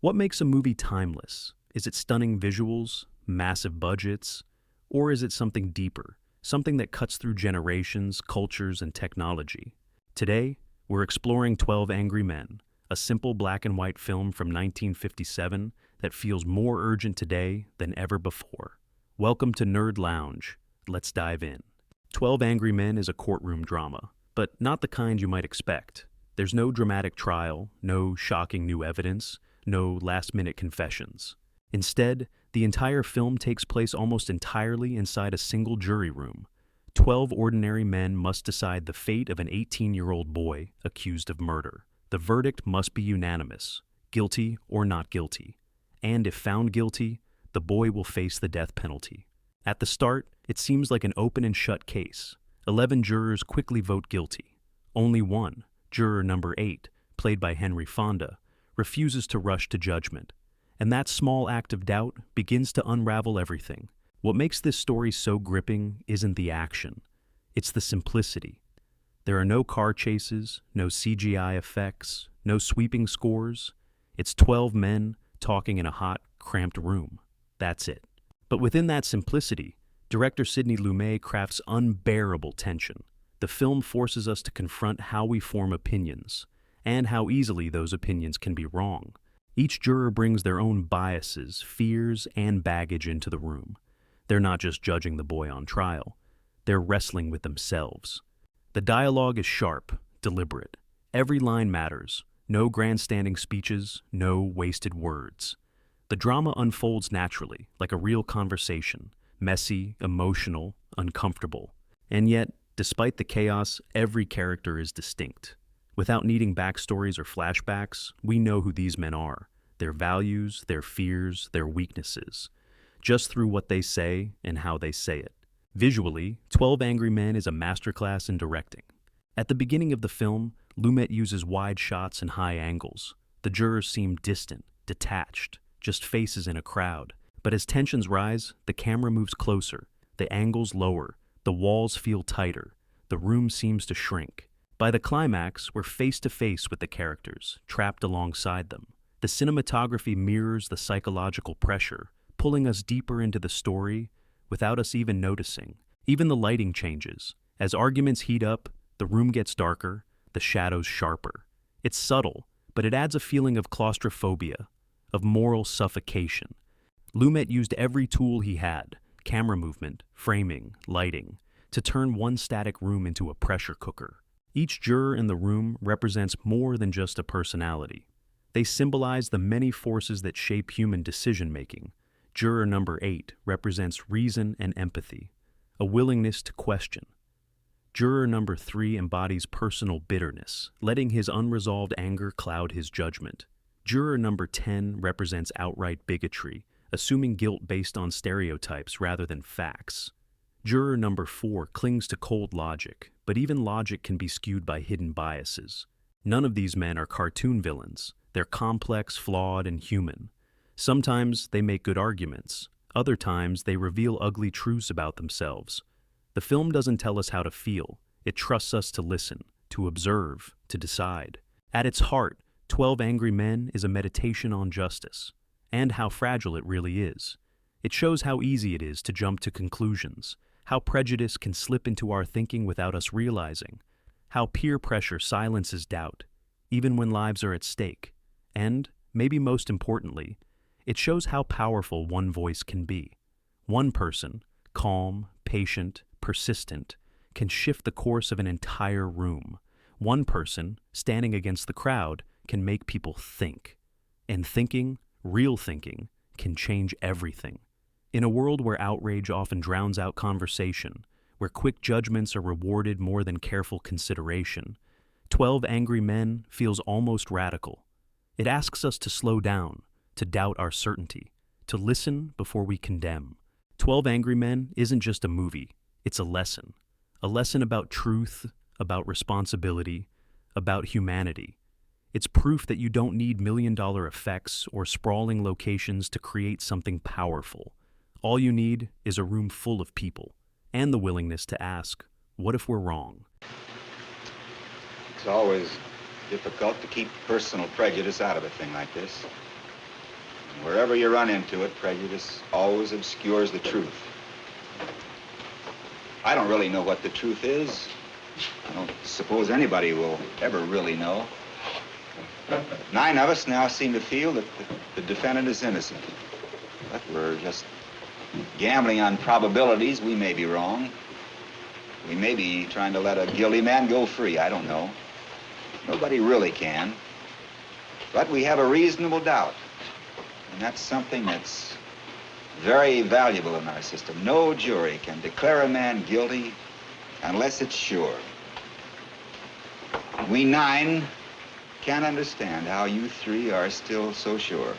What makes a movie timeless? Is it stunning visuals, massive budgets, or is it something deeper, something that cuts through generations, cultures, and technology? Today, we're exploring 12 Angry Men, a simple black and white film from 1957 that feels more urgent today than ever before. Welcome to Nerd Lounge. Let's dive in. 12 Angry Men is a courtroom drama, but not the kind you might expect. There's no dramatic trial, no shocking new evidence, no last-minute confessions. Instead, the entire film takes place almost entirely inside a single jury room. 12 ordinary men must decide the fate of an 18-year-old boy accused of murder. The verdict must be unanimous, guilty or not guilty. And if found guilty, the boy will face the death penalty. At the start, it seems like an open and shut case. 11 jurors quickly vote guilty. Only one, juror number 8, played by Henry Fonda, refuses to rush to judgment. And that small act of doubt begins to unravel everything. What makes this story so gripping isn't the action, it's the simplicity. There are no car chases, no CGI effects, no sweeping scores. It's 12 men talking in a hot, cramped room. That's it. But within that simplicity, director Sidney Lumet crafts unbearable tension. The film forces us to confront how we form opinions, and how easily those opinions can be wrong. Each juror brings their own biases, fears, and baggage into the room. They're not just judging the boy on trial. They're wrestling with themselves. The dialogue is sharp, deliberate. Every line matters. No grandstanding speeches, no wasted words. The drama unfolds naturally, like a real conversation, messy, emotional, uncomfortable. And yet, despite the chaos, every character is distinct. Without needing backstories or flashbacks, we know who these men are, their values, their fears, their weaknesses, just through what they say and how they say it. Visually, 12 Angry Men is a masterclass in directing. At the beginning of the film, Lumet uses wide shots and high angles. The jurors seem distant, detached, just faces in a crowd. But as tensions rise, the camera moves closer, the angles lower, the walls feel tighter, the room seems to shrink. By the climax, we're face to face with the characters, trapped alongside them. The cinematography mirrors the psychological pressure, pulling us deeper into the story without us even noticing. Even the lighting changes. As arguments heat up, the room gets darker, the shadows sharper. It's subtle, but it adds a feeling of claustrophobia, of moral suffocation. Lumet used every tool he had, camera movement, framing, lighting, to turn one static room into a pressure cooker. Each juror in the room represents more than just a personality. They symbolize the many forces that shape human decision-making. Juror number 8 represents reason and empathy, a willingness to question. Juror number 3 embodies personal bitterness, letting his unresolved anger cloud his judgment. Juror number 10 represents outright bigotry, assuming guilt based on stereotypes rather than facts. Juror number 4 clings to cold logic, but even logic can be skewed by hidden biases. None of these men are cartoon villains. They're complex, flawed, and human. Sometimes they make good arguments. Other times they reveal ugly truths about themselves. The film doesn't tell us how to feel. It trusts us to listen, to observe, to decide. At its heart, 12 Angry Men is a meditation on justice, and how fragile it really is. It shows how easy it is to jump to conclusions, how prejudice can slip into our thinking without us realizing, how peer pressure silences doubt, even when lives are at stake. And, maybe most importantly, it shows how powerful one voice can be. One person, calm, patient, persistent, can shift the course of an entire room. One person, standing against the crowd, can make people think. And thinking, real thinking, can change everything. In a world where outrage often drowns out conversation, where quick judgments are rewarded more than careful consideration, 12 Angry Men feels almost radical. It asks us to slow down, to doubt our certainty, to listen before we condemn. 12 Angry Men isn't just a movie, it's a lesson about truth, about responsibility, about humanity. It's proof that you don't need million-dollar effects or sprawling locations to create something powerful. All you need is a room full of people, and the willingness to ask, what if we're wrong? It's always difficult to keep personal prejudice out of a thing like this. Wherever you run into it, prejudice always obscures the truth. I don't really know what the truth is. I don't suppose anybody will ever really know. 9 of us now seem to feel that the defendant is innocent. But we're just gambling on probabilities. We may be wrong. We may be trying to let a guilty man go free. I don't know. Nobody really can. But we have a reasonable doubt. And that's something that's very valuable in our system. No jury can declare a man guilty unless it's sure. We 9 can't understand how you 3 are still so sure.